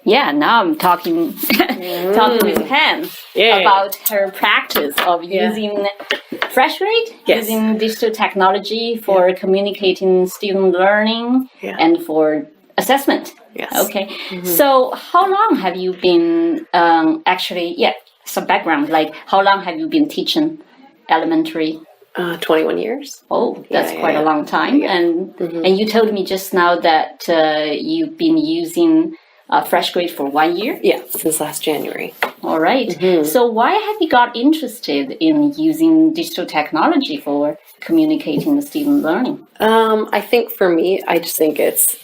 Yeah, now I'm talking with Pam about her practice of using FreshGrade, using digital technology for communicating student learning and for assessment. Yes. Okay. So how long have you been some background, like how long have you been teaching elementary? 21 years. Oh, that's quite a long time. Yeah. And you told me just now that you've been using FreshGrade for 1 year? Yeah, since last January. All right. So why have you got interested in using digital technology for communicating the student learning? I think for me, I just think it's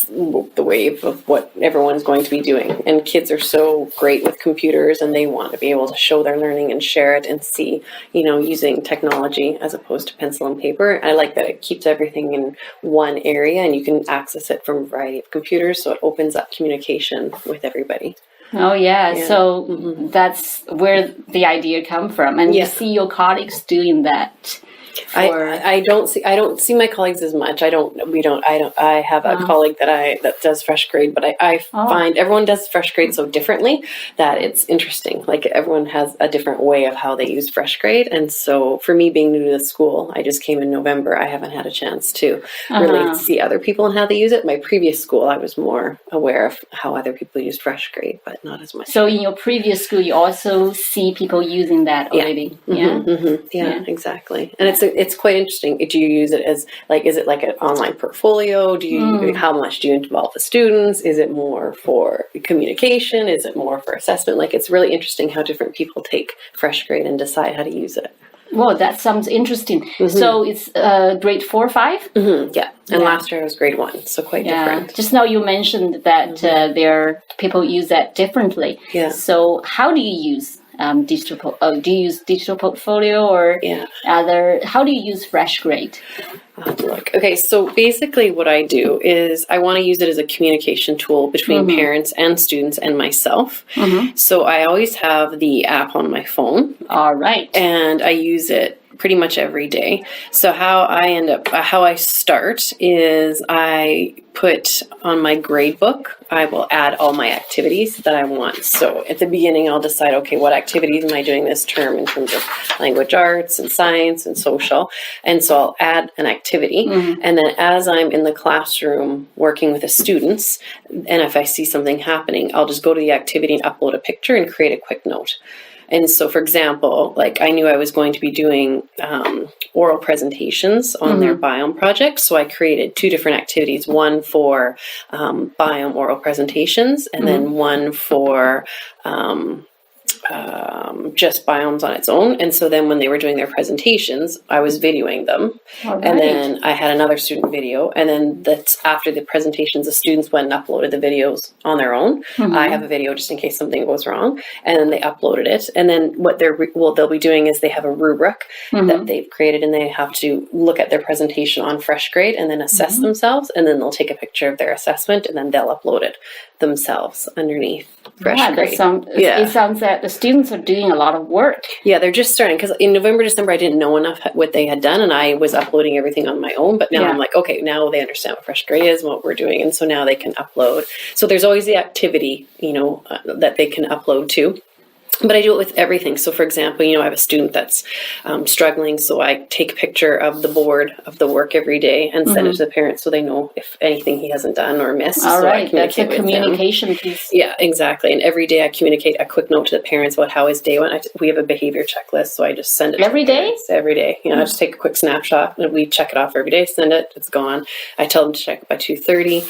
the wave of what everyone's going to be doing. And kids are so great with computers and they want to be able to show their learning and share it and see, using technology as opposed to pencil and paper. I like that it keeps everything in one area and you can access it from a variety of computers. So it opens up communication with everybody. Oh, yeah. So that's where the idea come from. And you see your colleagues doing that. I don't see my colleagues as much. I have a colleague that does FreshGrade, but I find everyone does FreshGrade so differently that it's interesting. Like everyone has a different way of how they use FreshGrade. And so for me being new to the school, I just came in November. I haven't had a chance to really see other people and how they use it. My previous school, I was more aware of how other people use FreshGrade, but not as much. So in your previous school, you also see people using that already? Yeah, exactly. And it's quite interesting. Do you use it as is it like an online portfolio? How much do you involve the students? Is it more for communication? Is it more for assessment? It's really interesting how different people take FreshGrade and decide how to use it. Well, that sounds interesting. So it's grade 4 or 5? Yeah. And last year I was grade 1, so quite different. Just now you mentioned that people use that differently. Yeah. So how do you use digital? Do you use digital portfolio or other? How do you use FreshGrade? I'll have to look. Okay, so basically what I do is I want to use it as a communication tool between parents and students and myself. So I always have the app on my phone. All right. And I use it pretty much every day. So how I start is I put on my grade book, I will add all my activities that I want. So at the beginning, I'll decide, okay, what activities am I doing this term in terms of language arts and science and social? And so I'll add an activity. And then as I'm in the classroom working with the students, and if I see something happening, I'll just go to the activity and upload a picture and create a quick note. And so, for example, I knew I was going to be doing oral presentations on their biome project. So I created 2 different activities, one for biome oral presentations and then one for just biomes on its own. And so then when they were doing their presentations, I was videoing them. Right. And then I had another student video. And then that's after the presentations, the students went and uploaded the videos on their own. I have a video just in case something goes wrong. And then they uploaded it. And then what they'll be doing is they have a rubric that they've created and they have to look at their presentation on FreshGrade and then assess themselves. And then they'll take a picture of their assessment and then they'll upload it themselves underneath FreshGrade. It sounds that the students are doing a lot of work. Yeah, they're just starting because in November, December, I didn't know enough what they had done and I was uploading everything on my own. But now I'm like, okay, now they understand what FreshGrade is and what we're doing. And so now they can upload. So there's always the activity, that they can upload to. But I do it with everything. So, for example, I have a student that's struggling. So I take a picture of the board of the work every day and send it to the parents so they know if anything he hasn't done or missed. All right. That's a communication piece. Yeah, exactly. And every day I communicate a quick note to the parents about how his day went. We have a behavior checklist. So I just send it every day? Every day. I just take a quick snapshot and we check it off every day, send it. It's gone. I tell them to check it by 2:30.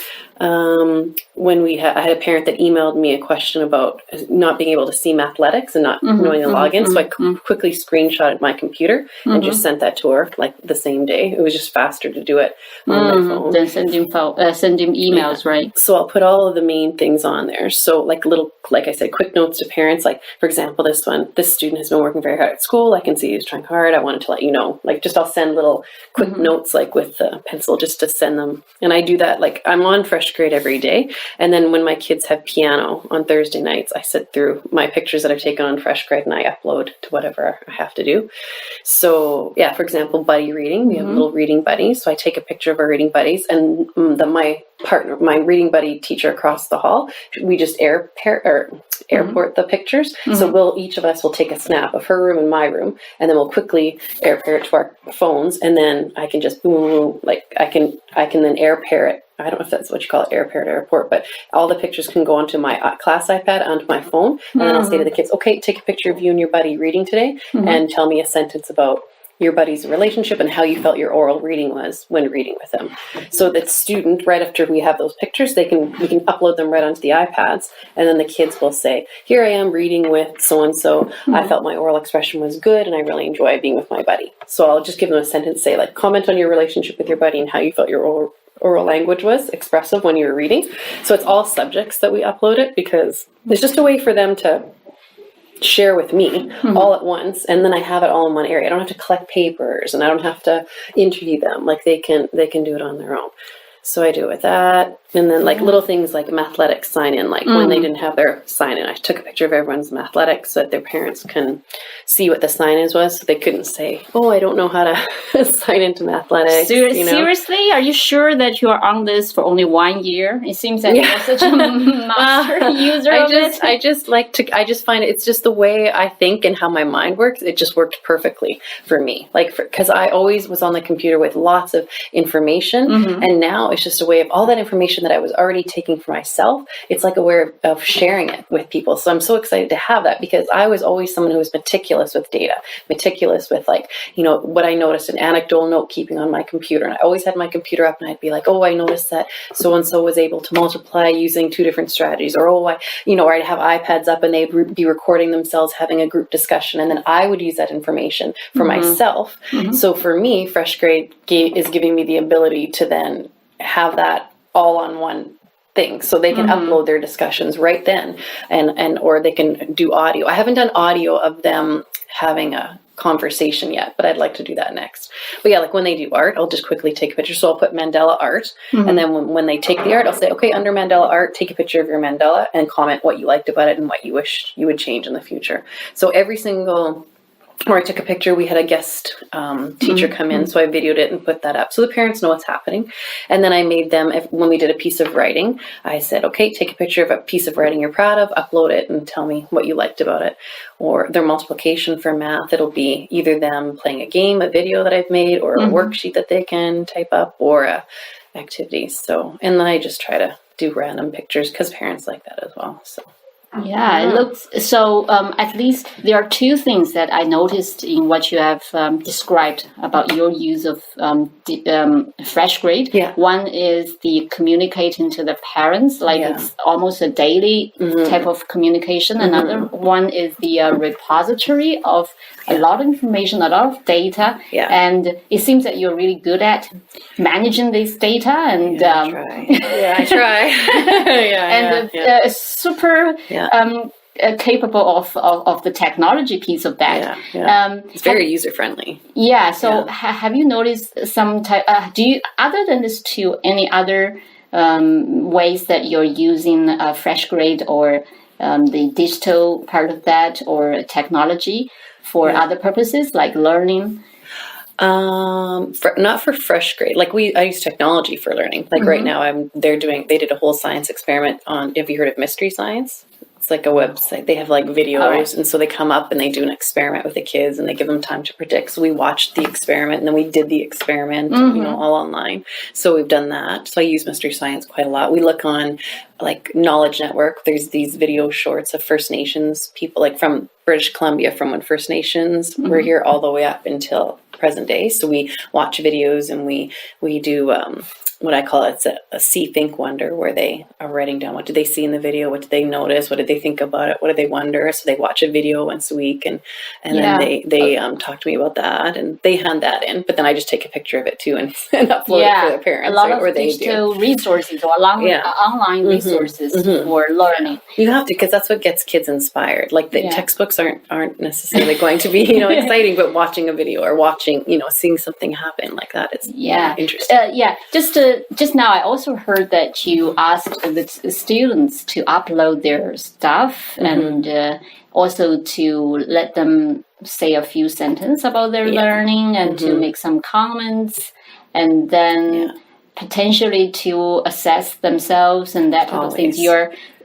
When I had a parent that emailed me a question about not being able to see Mathletics and not knowing the login. So I quickly screenshotted my computer and just sent that to her the same day. It was just faster to do it on my phone. Then send him emails, right? So I'll put all of the main things on there. So like I said, quick notes to parents. Like, for example, this student has been working very hard at school. I can see he's trying hard. I wanted to let you know. I'll send little quick notes with the pencil just to send them. And I do that. I'm on FreshGrade every day. And then when my kids have piano on Thursday nights, I sit through my pictures that I've taken on FreshGrade and I upload to whatever I have to do. So for example, buddy reading, we have little reading buddies. So I take a picture of our reading buddies and my my reading buddy teacher across the hall, we just airport the pictures. So each of us will take a snap of her room and my room, and then we'll quickly air pair it to our phones, and then I can just I can then air pair it. I don't know if that's what you call it, air pair to airport, but all the pictures can go onto my class iPad, onto my phone, and then I'll say to the kids, okay, take a picture of you and your buddy reading today, and tell me a sentence about your buddy's relationship and how you felt your oral reading was when reading with them. So that student, right after we have those pictures, we can upload them right onto the iPads, and then the kids will say, here I am reading with so-and-so. I felt my oral expression was good and I really enjoy being with my buddy. So I'll just give them a sentence, say like, comment on your relationship with your buddy and how you felt your oral language was expressive when you were reading. So it's all subjects that we upload it, because it's just a way for them to share with me all at once, and then I have it all in one area. I don't have to collect papers, and I don't have to interview them. Like they can do it on their own. So I do it with that. And then like little things like mathletics sign in, like when they didn't have their sign in, I took a picture of everyone's mathletics so that their parents can see what the sign in was, so they couldn't say, oh, I don't know how to sign into mathletics. Seriously? Are you sure that you are on this for only 1 year? It seems that you're such a master user of it. I just find it's just the way I think and how my mind works. It just worked perfectly for me. Like, because I always was on the computer with lots of information, and now it's just a way of all that information that I was already taking for myself. It's like a way of sharing it with people. So I'm so excited to have that, because I was always someone who was meticulous with data, meticulous with what I noticed, an anecdotal note keeping on my computer. And I always had my computer up and I'd be like, oh, I noticed that so-and-so was able to multiply using 2 different strategies, or, or I'd have iPads up and they'd be recording themselves having a group discussion. And then I would use that information for myself. So for me, Fresh Grade is giving me the ability to then have that all on one thing, so they can upload their discussions right then, and or they can do audio. I haven't done audio of them having a conversation yet, but I'd like to do that next. But yeah, like when they do art, I'll just quickly take a picture. So I'll put Mandela art, and then when they take the art, I'll say, okay, under Mandela art, take a picture of your Mandela and comment what you liked about it and what you wish you would change in the future. So every single or I took a picture, we had a guest teacher come in, so I videoed it and put that up so the parents know what's happening. And then I made them, when we did a piece of writing, I said, okay, take a picture of a piece of writing you're proud of, upload it, and tell me what you liked about it. Or their multiplication for math, it'll be either them playing a game, a video that I've made, or a worksheet that they can type up, or activities. So, and then I just try to do random pictures because parents like that as well. So. Yeah, it looks so. At least there are 2 things that I noticed in what you have described about your use of Fresh Grade. Yeah. One is the communicating to the parents, like it's almost a daily type of communication. Another one is the repository of a lot of information, a lot of data, and it seems that you're really good at managing this data. And I try. And super. Capable of the technology piece of that. It's very user friendly. Yeah. So have you noticed some type? Other than these 2, any other ways that you're using Fresh Grade or the digital part of that, or technology for other purposes like learning? Not for Fresh Grade. Like I use technology for learning. Like right now, they did a whole science experiment on. Have you heard of Mystery Science? It's like a website. They have like videos, and so they come up and they do an experiment with the kids, and they give them time to predict. So we watched the experiment, and then we did the experiment, all online. So we've done that. So I use Mystery Science quite a lot. We look on like Knowledge Network. There's these video shorts of First Nations people, like from British Columbia, from when First Nations were here all the way up until present day. So we watch videos, and we do what I call it's a see, think, wonder, where they are writing down what did they see in the video, what did they notice, what did they think about it, what did they wonder. So they watch a video once a week, and then they talk to me about that, and they hand that in. But then I just take a picture of it too and upload it for the parents. A lot of digital resources or online resources for learning. You have to, because that's what gets kids inspired. Like the textbooks aren't necessarily going to be exciting, but watching a video or watching seeing something happen like that, it's interesting. Just now, I also heard that you asked the students to upload their stuff and also to let them say a few sentences about their learning and to make some comments. And then potentially to assess themselves and that type of things.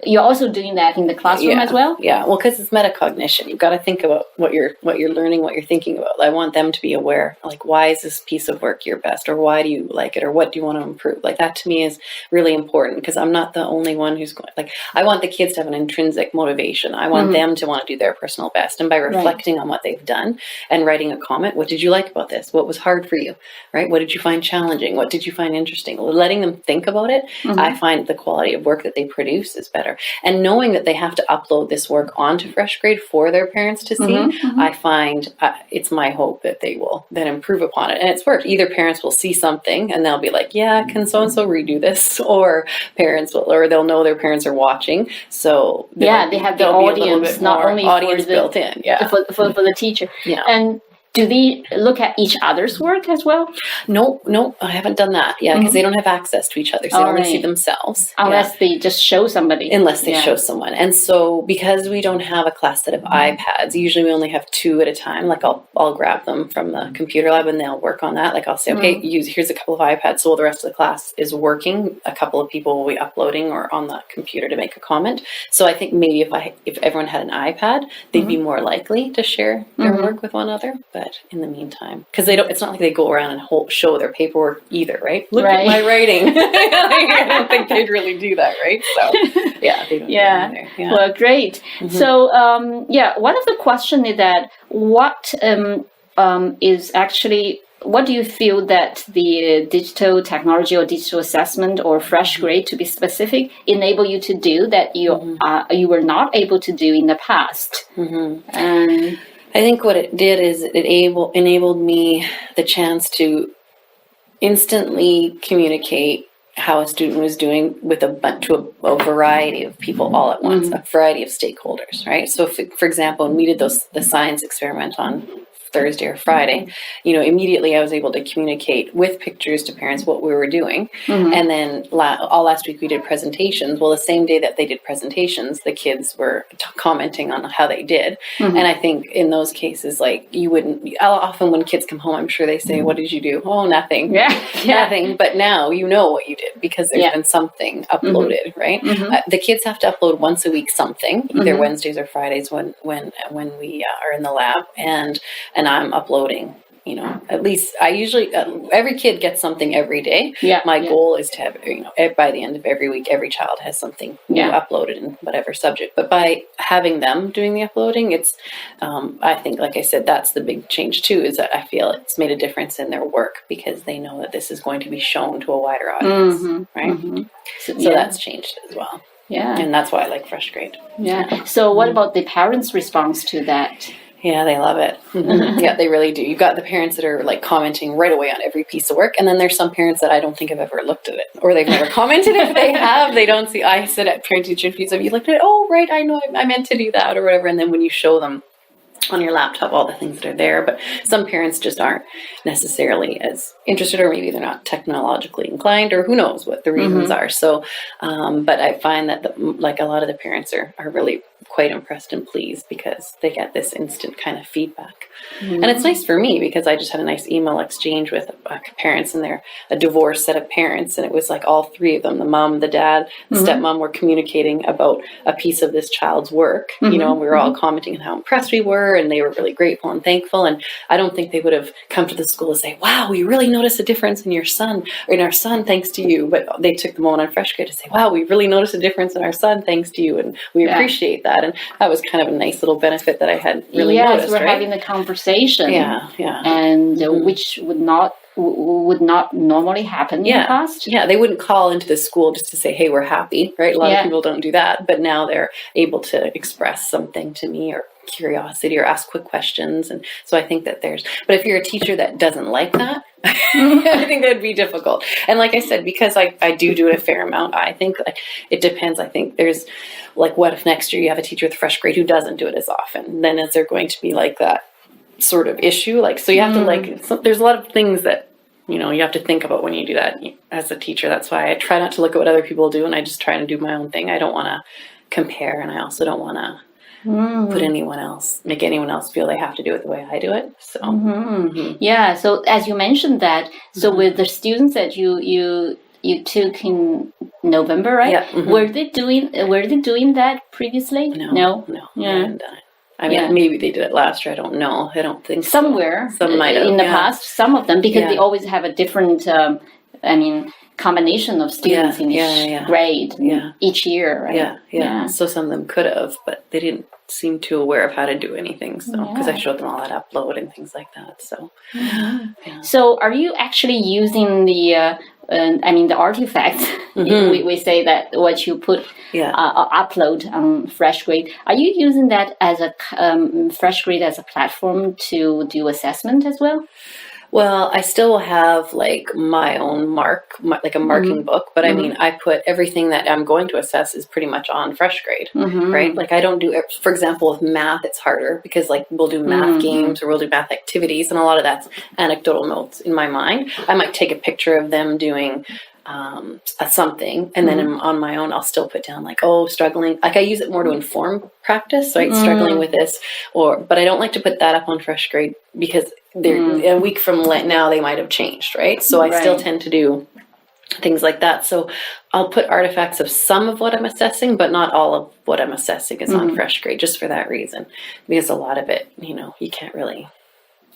You're also doing that in the classroom as well? Yeah, well, because it's metacognition. You've got to think about what you're learning, what you're thinking about. I want them to be aware, like, why is this piece of work your best, or why do you like it, or what do you want to improve? Like, that to me is really important, because I'm not the only one who's going, like, I want the kids to have an intrinsic motivation. I want them to want to do their personal best. And by reflecting on what they've done and writing a comment, what did you like about this? What was hard for you, right? What did you find challenging? What did you find interesting? Letting them think about it, I find the quality of work that they produce is better. And knowing that they have to upload this work onto FreshGrade for their parents to see, I find it's my hope that they will then improve upon it. And it's worked. Either parents will see something and they'll be like, yeah, can so-and-so redo this? Or they'll know their parents are watching. So they have the audience, not only audience built in, for the teacher. Yeah. And do they look at each other's work as well? No, I haven't done that. Yeah, because they don't have access to each other, so they only see themselves. Unless they just show somebody. Unless they show someone. And so because we don't have a class set of iPads, usually we only have 2 at a time. Like I'll grab them from the computer lab and they'll work on that. Like I'll say, okay, here's a couple of iPads. So while the rest of the class is working, a couple of people will be uploading or on the computer to make a comment. So I think maybe if everyone had an iPad, they'd be more likely to share their work with one another. But in the meantime, because it's not like they go around and show their paperwork either, right? Look at my writing. I don't think they'd really do that, right? So yeah, they don't do that either. Yeah. Well, great. So one of the questions is that what do you feel that the digital technology or digital assessment or FreshGrade, to be specific, enable you to do that you were not able to do in the past? I think what it did is it enabled me the chance to instantly communicate how a student was doing with to a variety of people all at once, a variety of stakeholders, right? So, for example, when we did the science experiment on Thursday or Friday, immediately I was able to communicate with pictures to parents what we were doing. And then all last week we did presentations. Well, the same day that they did presentations, the kids were commenting on how they did. And I think in those cases, like often when kids come home, I'm sure they say, what did you do? Oh, nothing. Nothing. But now you know what you did because there's been something uploaded, right? The kids have to upload once a week something, either Wednesdays or Fridays when we are in the lab. And I'm uploading, at least I usually, every kid gets something every day. My goal is to have, by the end of every week, every child has something uploaded in whatever subject. But by having them doing the uploading, it's, I think, like I said, that's the big change too, is that I feel it's made a difference in their work because they know that this is going to be shown to a wider audience, right? So that's changed as well. Yeah. And that's why I like FreshGrade. Yeah. So what about the parents' response to that? Yeah, they love it. Yeah, they really do. You've got the parents that are like commenting right away on every piece of work. And then there's some parents that I don't think have ever looked at it or they've never commented. If they have, they don't see. I sit at parent-teacher interviews. Have you looked at it? Oh, right. I know I meant to do that or whatever. And then when you show them on your laptop all the things that are there, but some parents just aren't necessarily as interested, or maybe they're not technologically inclined, or who knows what the reasons are. So, but I find that like a lot of the parents are really quite impressed and pleased because they get this instant kind of feedback. And it's nice for me because I just had a nice email exchange with parents, and they're a divorced set of parents, and it was like all 3 of them, the mom, the dad, the stepmom, were communicating about a piece of this child's work, and we were all commenting on how impressed we were, and they were really grateful and thankful. And I don't think they would have come to the school to say, wow, we really noticed a difference in your son, or in our son, thanks to you. But they took the moment on FreshGrade to say, wow, we really noticed a difference in our son, thanks to you, and we appreciate that. And that was kind of a nice little benefit that I had really noticed. We're having the conversation. And which would not normally happen in the past. Yeah, they wouldn't call into the school just to say, hey, we're happy, right? A lot of people don't do that, but now they're able to express something to me, or curiosity, or ask quick questions. And so I think that but if you're a teacher that doesn't like that, I think that'd be difficult. And like I said, because I do it a fair amount, I think it depends. I think there's like, what if next year you have a teacher with FreshGrade who doesn't do it as often? Then is there going to be like that sort of issue? Like, so you have to there's a lot of things that, you have to think about when you do that as a teacher. That's why I try not to look at what other people do, and I just try to do my own thing. I don't want to compare, and I also don't want to make anyone else feel they have to do it the way I do it. So yeah. So as you mentioned that, so with the students that you took in November, right? Yeah. Were they doing that previously? No. Yeah. I haven't done it. I mean, maybe they did it last year. I don't know. I don't think somewhere some might have in the past. Some of them, because they always have a different. Combination of students in each grade each year, right? Yeah. So some of them could have, but they didn't seem too aware of how to do anything. So because I showed them all that upload and things like that. So So are you actually using the the artifacts? We say that what you put upload on FreshGrade. Are you using that as a FreshGrade as a platform to do assessment as well? Well, I still have like my own like a marking book, but I mean, I put everything that I'm going to assess is pretty much on FreshGrade, right? Like I don't do, for example, with math, it's harder because like we'll do math games or we'll do math activities, and a lot of that's anecdotal notes in my mind. I might take a picture of them doing something, and then on my own I'll still put down like, struggling. Like I use it more to inform practice, right? Struggling with this, but I don't like to put that up on FreshGrade because they're a week from now they might have changed, right? So I still tend to do things like that. So I'll put artifacts of some of what I'm assessing, but not all of what I'm assessing is on FreshGrade, just for that reason, because a lot of it, you can't really.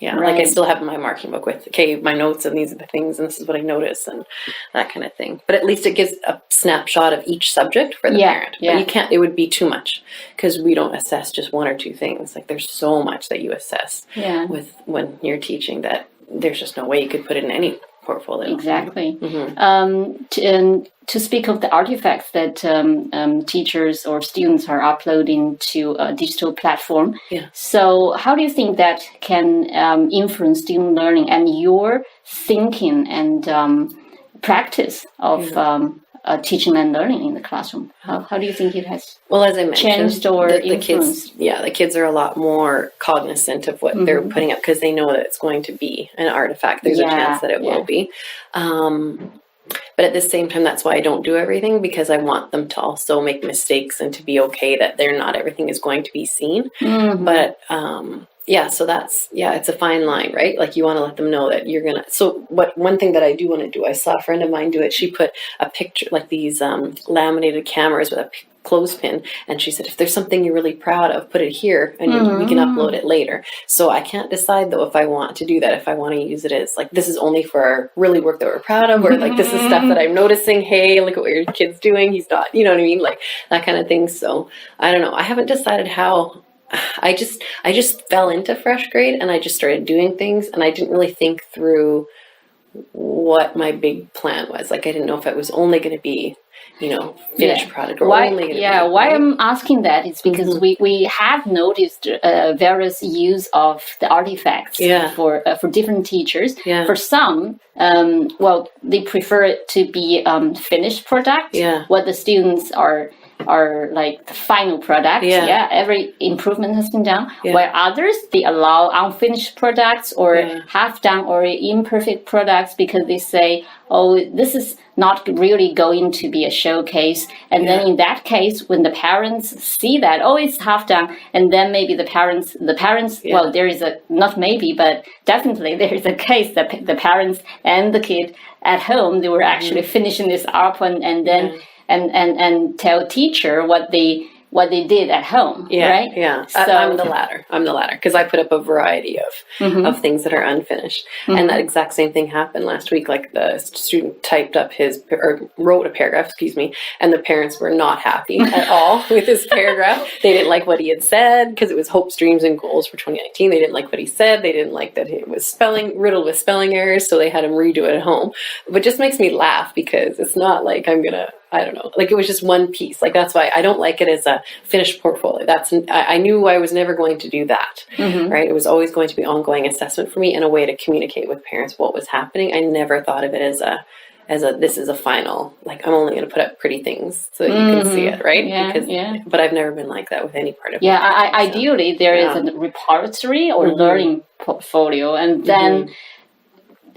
Yeah, like I still have my marking book with, my notes, and these are the things, and this is what I notice, and that kind of thing. But at least it gives a snapshot of each subject for the parent. But you can't, it would be too much, because we don't assess just one or two things. Like there's so much that you assess with when you're teaching that there's just no way you could put it in any portfolio. Exactly. To speak of the artifacts that teachers or students are uploading to a digital platform. Yeah. So how do you think that can influence student learning and your thinking and practice of teaching and learning in the classroom? How do you think it has as I mentioned, changed or influenced? The kids are a lot more cognizant of what they're putting up because they know that it's going to be an artifact. There's a chance that it will be. But at the same time, that's why I don't do everything, because I want them to also make mistakes and to be okay that not everything is going to be seen. But so that's, it's a fine line, right? Like you want to let them know that you're going to, one thing that I do want to do, I saw a friend of mine do it. She put a picture, like these laminated cameras with a clothespin, and she said, if there's something you're really proud of, put it here, and we can upload it later. So I can't decide though if I want to do that, if I want to use it as like, this is only for really work that we're proud of, or like this is stuff that I'm noticing, hey, look at what your kid's doing, he's not, you know what I mean, like that kind of thing. So I don't know, I haven't decided how. I just fell into FreshGrade, and I just started doing things, and I didn't really think through what my big plan was. Like I didn't know if it was only going to be finished product, or only going to be. Why I'm asking that is because we have noticed various use of the artifacts for different teachers. For some, they prefer it to be finished product. What the students are like the final product. Every improvement has been done. While others, they allow unfinished products or half done or imperfect products, because they say, this is not really going to be a showcase. And then in that case, when the parents see that, it's half done, and then maybe the parents, there is not maybe, but definitely there is a case that the parents and the kid at home, they were actually finishing this up and then and tell teacher what they did at home, right? So I'm the latter, because I put up a variety of things that are unfinished, and that exact same thing happened last week. Like the student typed up wrote a paragraph, and the parents were not happy at all with his paragraph. They didn't like what he had said, because it was hopes, dreams, and goals for 2019. They didn't like what he said. They didn't like that it was riddled with spelling errors, so they had him redo it at home. But it just makes me laugh, because it's not like I'm gonna, I don't know, like it was just one piece. Like that's why I don't like it as a finished portfolio. I knew I was never going to do that, right? It was always going to be ongoing assessment for me, and a way to communicate with parents what was happening. I never thought of it as this is a final, like I'm only going to put up pretty things so that you can see it, right? But I've never been like that with any part of it. Ideally there is a repository or learning portfolio, and then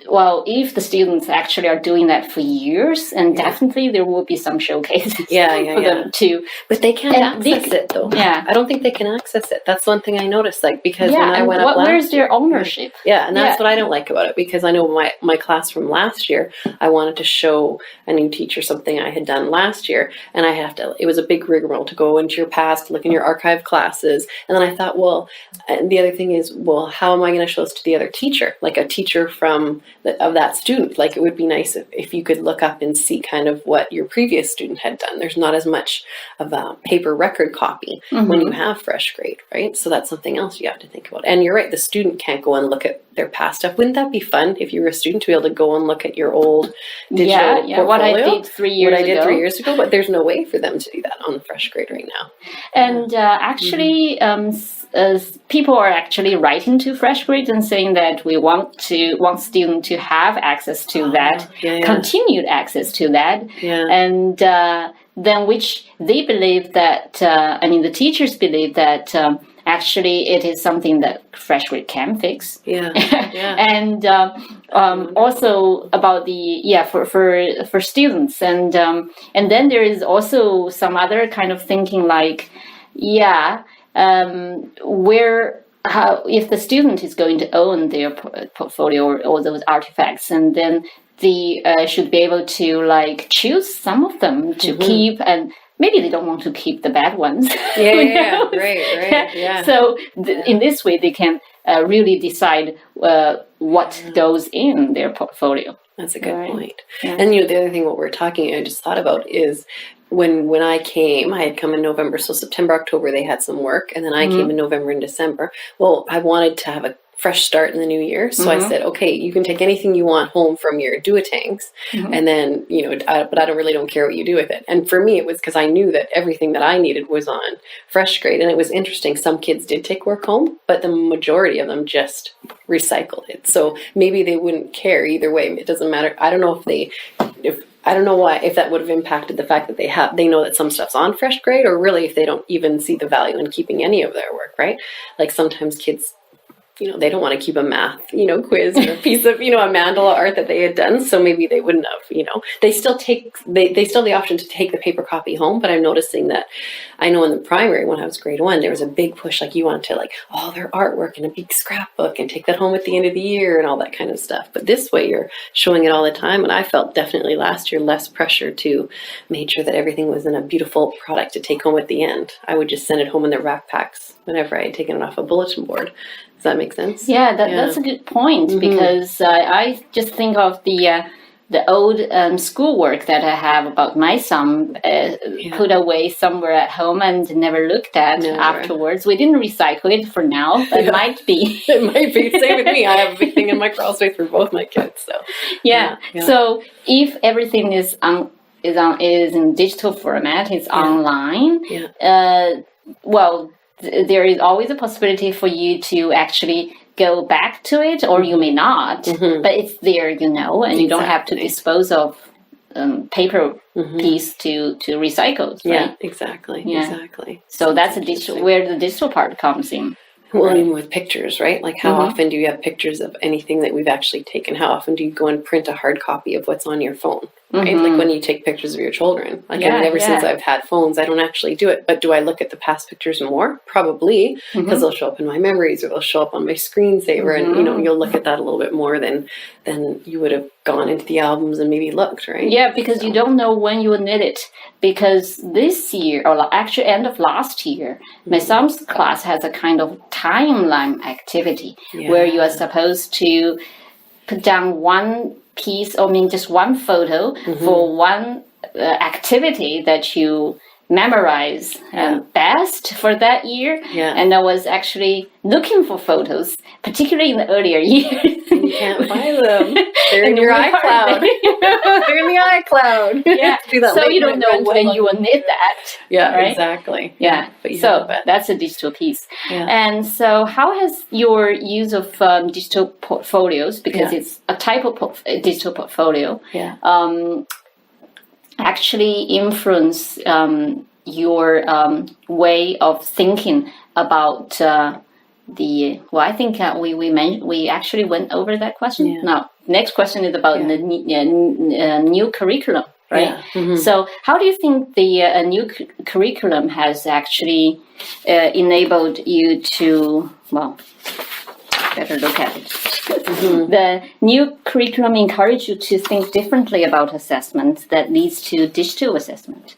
well, if the students actually are doing that for years, and definitely there will be some showcases for them too. But they can't access it though. Yeah. I don't think they can access it. That's one thing I noticed, like, because when I went up last where's their ownership? Yeah, and that's what I don't like about it, because I know my class from last year, I wanted to show a new teacher something I had done last year, and I have to, it was a big rigmarole to go into your past, look in your archive classes, and then I thought, well, and the other thing is, well, how am I going to show this to the other teacher? Like a teacher of that student. Like, it would be nice if you could look up and see kind of what your previous student had done. There's not as much of a paper record copy when you have fresh grade, right? So that's something else you have to think about. And you're right, the student can't go and look at their past stuff. Wouldn't that be fun if you were a student to be able to go and look at your old digital portfolio? What I did 3 years ago. But there's no way for them to do that on fresh grade right now. And actually, people are actually writing to fresh grade and saying that we want students to have access to that, continued access to that, and then which they believe that the teachers believe that actually it is something that fresh grade can fix. And also about the for students, and then there is also some other kind of thinking like how if the student is going to own their portfolio or all those artifacts, and then they should be able to like choose some of them to keep, and maybe they don't want to keep the bad ones. Right. So in this way, they can really decide what goes in their portfolio. That's a good point. And the other thing, what we're talking, I just thought about is when I came, I had come in November, so September, October, they had some work, and then I came in November and December. Well, I wanted to have a fresh start in the new year, so I said, okay, you can take anything you want home from your do-a-tanks, and then, but I don't care what you do with it. And for me, it was because I knew that everything that I needed was on fresh grade, and it was interesting. Some kids did take work home, but the majority of them just recycled it. So maybe they wouldn't care either way. It doesn't matter. I don't know I don't know if that would have impacted the fact that they know that some stuff's on fresh grade, or really if they don't even see the value in keeping any of their work, right? Like sometimes kids, they don't want to keep a math, quiz or a piece of, a mandala art that they had done. So maybe they wouldn't have, they still they still have the option to take the paper copy home. But I'm noticing that I know in the primary, when I was grade 1, there was a big push, like you wanted to like all their artwork in a big scrapbook and take that home at the end of the year and all that kind of stuff. But this way you're showing it all the time. And I felt definitely last year less pressure to make sure that everything was in a beautiful product to take home at the end. I would just send it home in their backpacks whenever I had taken it off a bulletin board. Does that make sense? Yeah, that's a good point, because I just think of the old schoolwork that I have about my son put away somewhere at home and never looked at afterwards. We didn't recycle it for now, but it might be. It might be. Same with me. I have a big thing in my crawl space for both my kids. So So if everything is in digital format, it's online. There is always a possibility for you to actually go back to it, or you may not, but it's there, and you don't have to dispose of paper piece to recycle, right? Yeah, exactly. So that's where the digital part comes in. Well, even with pictures, right? Like how often do you have pictures of anything that we've actually taken? How often do you go and print a hard copy of what's on your phone? Right? Like when you take pictures of your children. Like ever since I've had phones, I don't actually do it. But do I look at the past pictures more? Probably, because they'll show up in my memories, or they'll show up on my screensaver, and you'll look at that a little bit more than you would have gone into the albums and maybe looked, right? Yeah, because you don't know when you will need it. Because this year, or actually end of last year, my son's class has a kind of timeline activity where you are supposed to put down one piece, just one photo for one activity that you memorize best for that year. And I was actually looking for photos, particularly in the earlier years. You can't find them. They're in your iCloud. They're in the iCloud. Yeah. So you don't know when you will need that. Yeah, right? Exactly. Yeah. So that's a digital piece. And so how has your use of digital portfolios, because it's a type of digital portfolio, actually influence your way of thinking about I think we actually went over that question. No, next question is about the new curriculum, right? Yeah. Mm-hmm. So how do you think the new curriculum has actually enabled you to, better look at it. Mm-hmm. The new curriculum encouraged you to think differently about assessment that leads to digital assessment?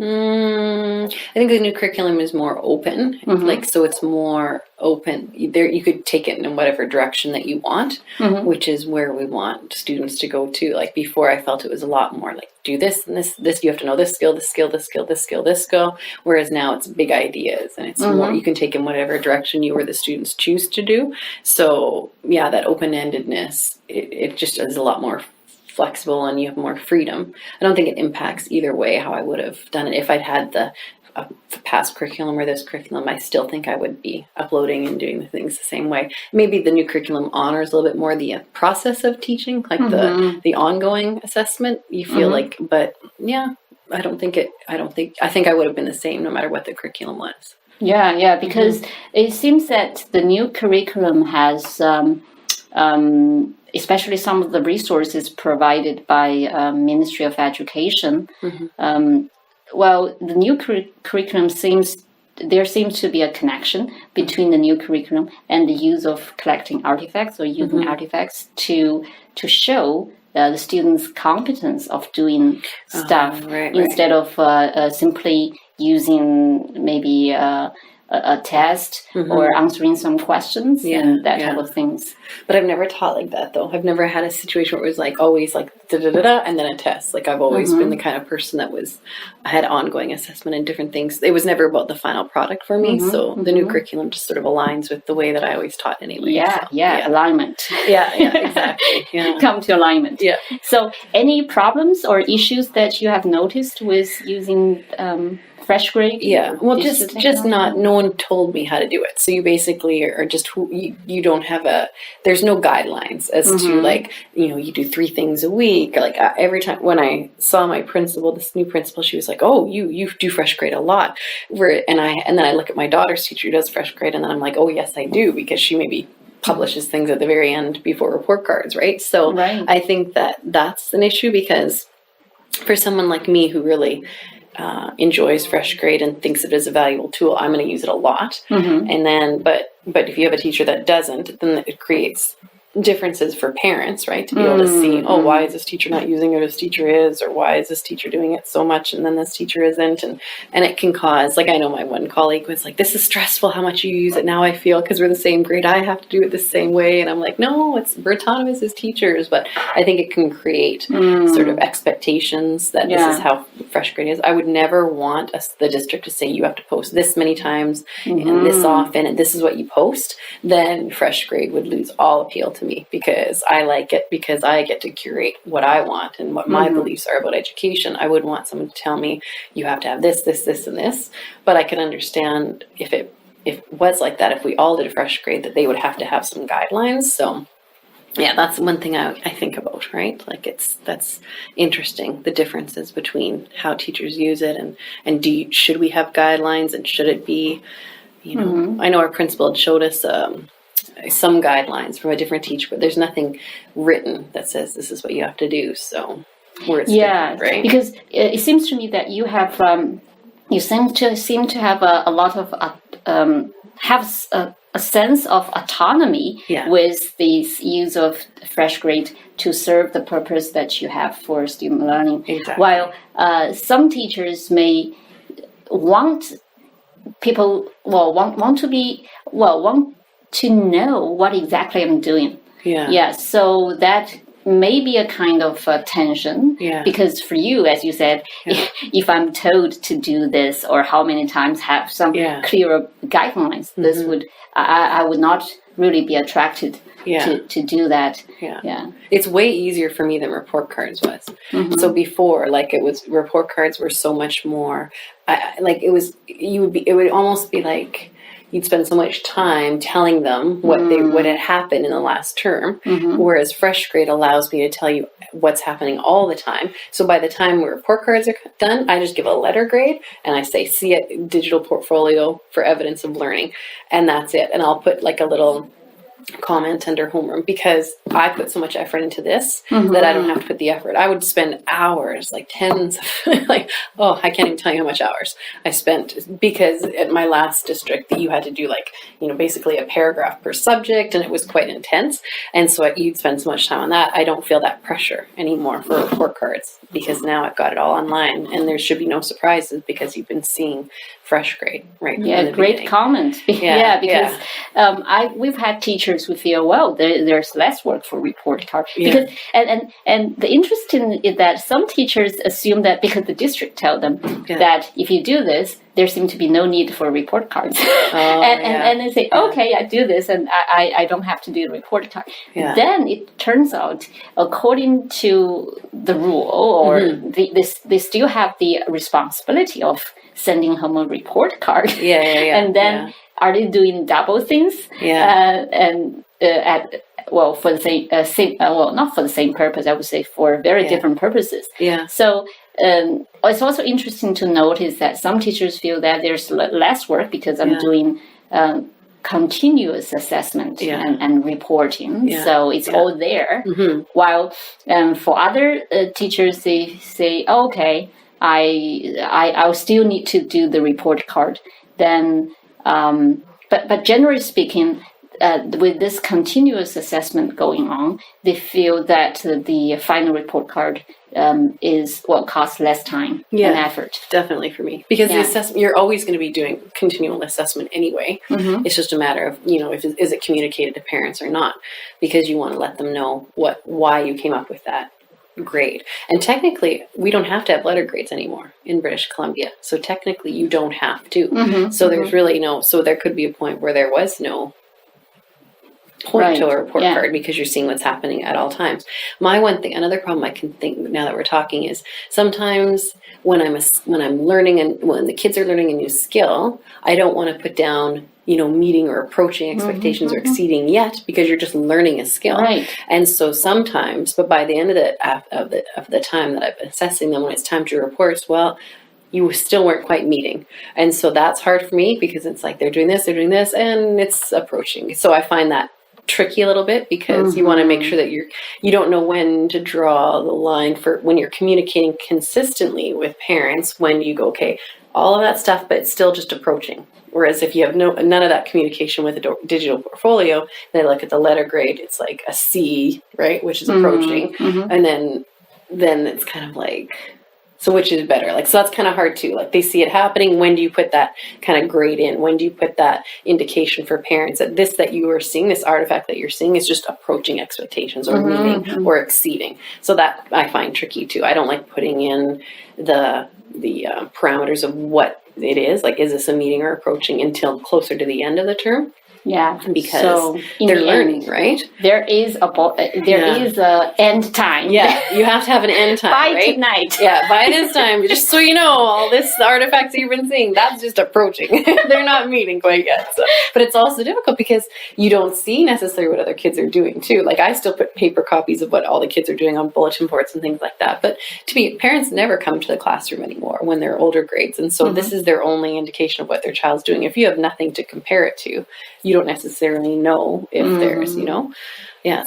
I think the new curriculum is more open, so it's more open. There, you could take it in whatever direction that you want, which is where we want students to go to. Like before, I felt it was a lot more like do this and this. You have to know this skill, this skill, this skill, this skill, this skill. Whereas now it's big ideas, and it's more you can take in whatever direction you or the students choose to do. So yeah, that open-endedness, it just is a lot more flexible, and you have more freedom. I don't think it impacts either way how I would have done it. If I'd had the past curriculum or this curriculum, I still think I would be uploading and doing the things the same way. Maybe the new curriculum honors a little bit more the process of teaching, like the ongoing assessment. You feel like, but yeah, I think I would have been the same no matter what the curriculum was. Yeah, because it seems that the new curriculum has especially some of the resources provided by Ministry of Education. The new curriculum seems to be a connection between the new curriculum and the use of collecting artifacts or using artifacts to show the students' competence of doing stuff instead of simply using maybe a test or answering some questions and that type of things. But I've never taught like that though. I've never had a situation where it was like always like da-da-da-da and then a test. Like I've always been the kind of person that I had ongoing assessment and different things. It was never about the final product for me. So the new curriculum just sort of aligns with the way that I always taught anyway. Alignment. Yeah, exactly. Yeah. Come to alignment. Yeah. So any problems or issues that you have noticed with using fresh grade? Yeah, well, just not, no one told me how to do it. So you basically are just, you don't have there's no guidelines as to like, you do 3 things a week. Like every time when I saw my principal, this new principal, she was like, oh, you do fresh grade a lot. And then I look at my daughter's teacher who does fresh grade, and then I'm like, oh yes, I do, because she maybe publishes things at the very end before report cards, right? So I think that's an issue, because for someone like me who really enjoys fresh grade and thinks it is a valuable tool, I'm going to use it a lot. And then, but if you have a teacher that doesn't, then it creates differences for parents, right? To be able to see, oh, why is this teacher not using it, this teacher is, or why is this teacher doing it so much and then this teacher isn't, and it can cause, like, I know my one colleague was like, this is stressful how much you use it now, I feel, because we're the same grade, I have to do it the same way. And I'm like, no, we're autonomous as teachers. But I think it can create sort of expectations that this is how fresh grade is. I would never want the district to say you have to post this many times and this often and this is what you post. Then fresh grade would lose all appeal to me, because I like it, because I get to curate what I want and what my beliefs are about education. I would want someone to tell me you have to have this, this, this, and this. But I can understand if it was like that, if we all did a fresh grade, that they would have to have some guidelines. So yeah, that's one thing I think about, right? Like that's interesting, the differences between how teachers use it and should we have guidelines, and should it be, I know our principal had showed us some guidelines from a different teacher, but there's nothing written that says this is what you have to do. So where it's different, right? Because it seems to me that you have you seem to have a lot of have a sense of autonomy with this use of fresh grade to serve the purpose that you have for student learning. Exactly. While some teachers may want to know what exactly I'm doing. So that may be a kind of tension, because for you, as you said, if I'm told to do this, or how many times have some clearer guidelines, this would I would not really be attracted to do that. It's way easier for me than report cards was. So before, like, it was, report cards were so much more it would almost be like you'd spend so much time telling them what had happened in the last term, whereas fresh grade allows me to tell you what's happening all the time. So by the time report cards are done, I just give a letter grade and I say, see it, digital portfolio for evidence of learning, and that's it. And I'll put like a little comment under homeroom because I put so much effort into this that I don't have to put the effort. I would spend hours, like tens, I can't even tell you how much hours I spent, because at my last district you had to do basically a paragraph per subject, and it was quite intense. And so you'd spend so much time on that. I don't feel that pressure anymore for report cards because now I've got it all online, and there should be no surprises because you've been seeing fresh grade, right? Yeah, great comment. Because we've had teachers who feel, well, there's less work for report card. Because and the interesting is that some teachers assume that because the district tell them that if you do this, there seems to be no need for report cards. And they say, okay, I do this and I don't have to do the report card. Yeah. Then it turns out, according to the rule, or they still have the responsibility of sending home a report card. And then are they doing double things? For the same, not for the same purpose, I would say for very different purposes. So it's also interesting to notice that some teachers feel that there's less work because I'm doing continuous assessment and reporting. So it's all there. While for other teachers, they say, okay, I'll still need to do the report card. Then, but generally speaking, with this continuous assessment going on, they feel that the final report card costs less time and effort. Definitely for me, because the assessment, you're always going to be doing continual assessment anyway. It's just a matter of is it communicated to parents or not, because you want to let them know why you came up with that grade. And technically we don't have to have letter grades anymore in British Columbia, so technically you don't have to. So there's really so there could be a point where there was no point to a report card because you're seeing what's happening at all times. Another problem I can think now that we're talking is sometimes when I'm learning and when the kids are learning a new skill, I don't want to put down meeting or approaching expectations or exceeding yet, because you're just learning a skill. And so sometimes, but by the end of the time that I've been assessing them, when it's time to report, you still weren't quite meeting. And so that's hard for me, because it's like they're doing this, and it's approaching. So I find that tricky a little bit, because you want to make sure that you don't know when to draw the line for when you're communicating consistently with parents, when you go, okay, all of that stuff, but it's still just approaching. Whereas if you have none of that communication with a digital portfolio, they look at the letter grade, it's like a C, right, which is approaching, and then it's kind of like, so which is better? So that's kind of hard too. They see it happening. When do you put that kind of grade in? When do you put that indication for parents that that you are seeing, this artifact that you're seeing, is just approaching expectations or meeting or exceeding? So that I find tricky too. I don't like putting in the parameters of what it is. Is this a meeting or approaching until closer to the end of the term? Because they're learning, right? There is a end time. You have to have an end time. By tonight. By this time, just so you know, all this artifacts that you've been seeing, that's just approaching. They're not meeting quite yet. So. But it's also difficult because you don't see necessarily what other kids are doing too. I still put paper copies of what all the kids are doing on bulletin boards and things like that. But to me, parents never come to the classroom anymore when they're older grades, and so this is their only indication of what their child's doing. If you have nothing to compare it to, you don't necessarily know if there's,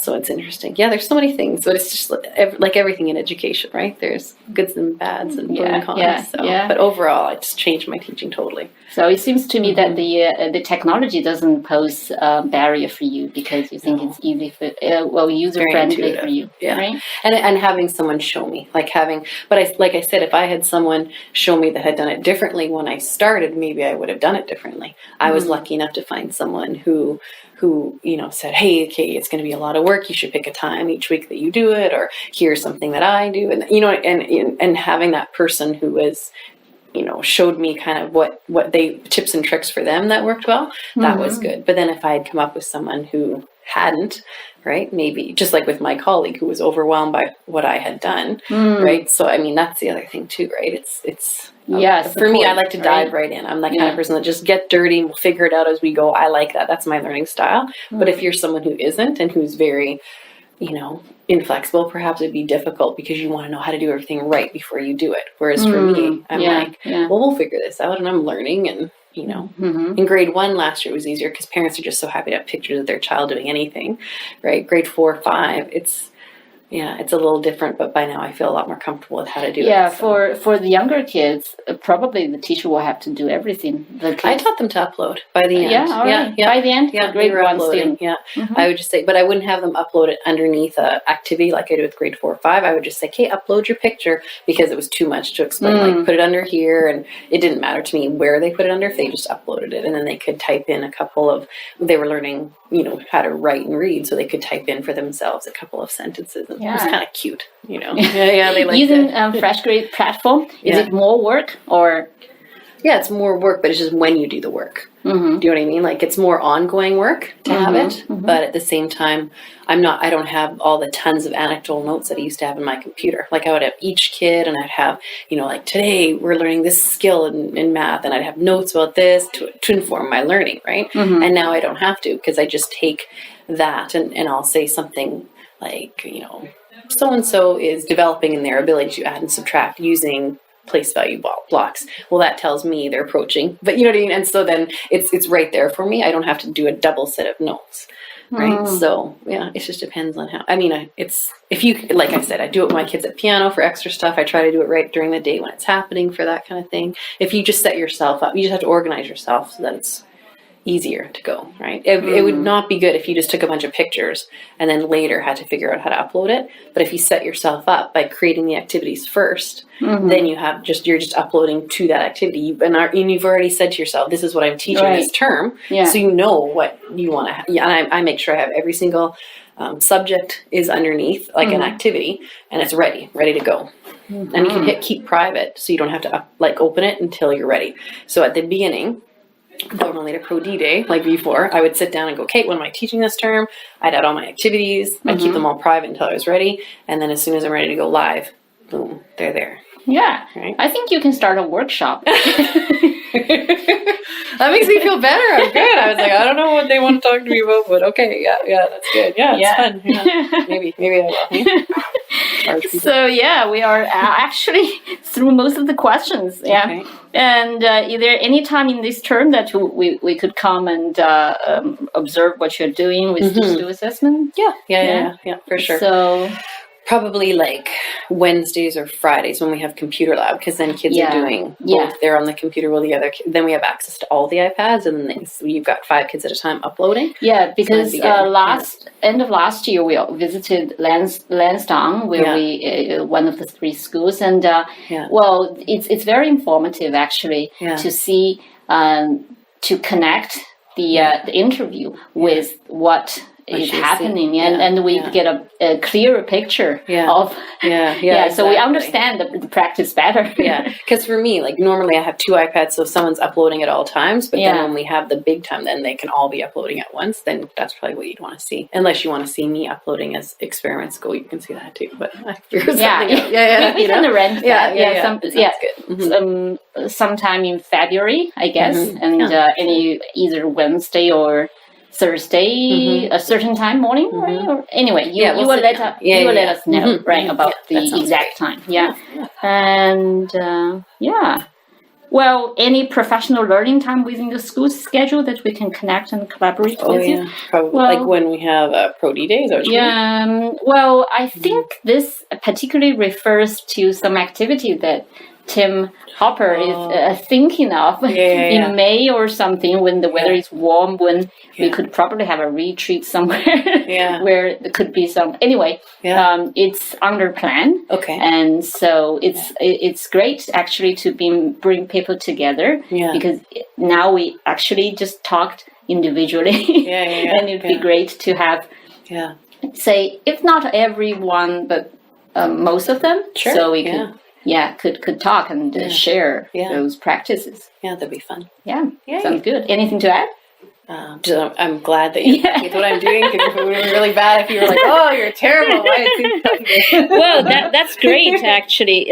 so it's interesting. There's so many things, but it's just like everything in education, right? There's goods and bads and pros and cons. But overall, I just changed my teaching totally. So it seems to me that the technology doesn't pose a barrier for you, because you think it's easy user friendly for you, right? And having someone show me, like I said, if I had someone show me that had done it differently when I started, maybe I would have done it differently. I was lucky enough to find someone who said, hey, okay, it's going to be a lot of work. You should pick a time each week that you do it, or here's something that I do, and having that person who was, showed me kind of what tips and tricks for them that worked well, that was good. But then if I had come up with someone who hadn't, right, maybe just like with my colleague who was overwhelmed by what I had done, right? So that's the other thing too, right? It's for me, I like to dive right in. I'm that kind of person that just get dirty and we'll figure it out as we go. I like that. That's my learning style. But if you're someone who isn't and who's very inflexible, perhaps it'd be difficult because you want to know how to do everything right before you do it. Whereas for me, I'm we'll figure this out, and I'm learning, and you know. In grade 1 last year it was easier because parents are just so happy to have pictures of their child doing anything, right? Grade 4, 5, it's a little different, but by now I feel a lot more comfortable with how to do it. Yeah, for the younger kids, probably the teacher will have to do everything. I taught them to upload by the end. Yeah, all right. By the end, yeah, grade they were 1 uploading. student. Yeah, I would just say, but I wouldn't have them upload it underneath a activity like I do with grade 4 or 5. I would just say, okay, upload your picture, because it was too much to explain. Like, put it under here, and it didn't matter to me where they put it under if they just uploaded it, and then they could type in a couple of. They were learning, you know, how to write and read, so they could type in for themselves a couple of sentences. And it was kind of cute. You know, they like using Fresh Grade platform. Is it more work or? Yeah, it's more work, but it's just when you do the work. Do you know what I mean? Like, it's more ongoing work to have it, but at the same time, I don't have all the tons of anecdotal notes that I used to have in my computer. Like, I would have each kid, and I'd have, you know, like, today we're learning this skill in math, and I'd have notes about this to inform my learning, right? And now I don't have to, because I just take that and I'll say something like, you know, so-and-so is developing in their ability to add and subtract using place value blocks. Well, that tells me they're approaching, but you know what I mean? And so then it's right there for me. I don't have to do a double set of notes, right? So yeah, it just depends on how, I mean, if you, like I said, I do it with my kids at piano for extra stuff. I try to do it right during the day when it's happening for that kind of thing. If you just set yourself up, you just have to organize yourself so that it's easier to go, right? It would not be good if you just took a bunch of pictures and then later had to figure out how to upload it. But if you set yourself up by creating the activities first, then you're just uploading to that activity, and you've already said to yourself, this is what I'm teaching this term, so you know what you want to have. Yeah, and I make sure I have every single subject is underneath, like an activity, and it's ready to go. And you can hit keep private, so you don't have to open it until you're ready. So at the beginning, normally at a Pro D day, like before, I would sit down and go, Kate, what am I teaching this term? I'd add all my activities. I'd keep them all private until I was ready. And then as soon as I'm ready to go live, boom, they're there. Yeah. Right? I think you can start a workshop. That makes me feel better. I'm good. I was like, I don't know what they want to talk to me about, but okay, yeah, that's good. Yeah, it's fun. Yeah. Maybe I will. So yeah, we are actually through most of the questions. Yeah. Okay. And is there any time in this term that we could come and observe what you're doing with digital assessment? Yeah, for sure. So probably like Wednesdays or Fridays when we have computer lab, because then kids are doing both. They're on the computer while the other then we have access to all the iPads, and then you've got 5 kids at a time uploading. Yeah, because end of last year we visited Lansdowne, where we one of the 3 schools, and well, it's very informative actually to see to connect the interview with what is happening, and we get a clearer picture of so we understand the practice better. Because for me, like, normally I have 2 iPads, so if someone's uploading at all times, but then when we have the big time, then they can all be uploading at once. Then that's probably what you'd want to see, unless you want to see me uploading as experiments go. You can see that too, but I figure something out. We can arrange that. Good. Sometime in February, I guess, and either Wednesday or Thursday, a certain time, morning, or anyway, you will let us know, about the exact time. And well, any professional learning time within the school schedule that we can connect and collaborate with you? Probably, like when we have Pro D days. Well, I think this particularly refers to some activity that Tim Hopper is thinking of in May or something, when the weather is warm, when we could probably have a retreat somewhere where there could be some. Anyway, it's under plan. Okay, and so it's great actually to bring people together because now we actually just talked individually, and it'd be great to have say, if not everyone, but most of them, so we could. Could talk and share those practices. Yeah, that'd be fun. Yeah, sounds good. Anything to add? I'm glad that you with what I'm doing, because it would be really bad if you were like, oh, you're terrible. Well, that's great, actually.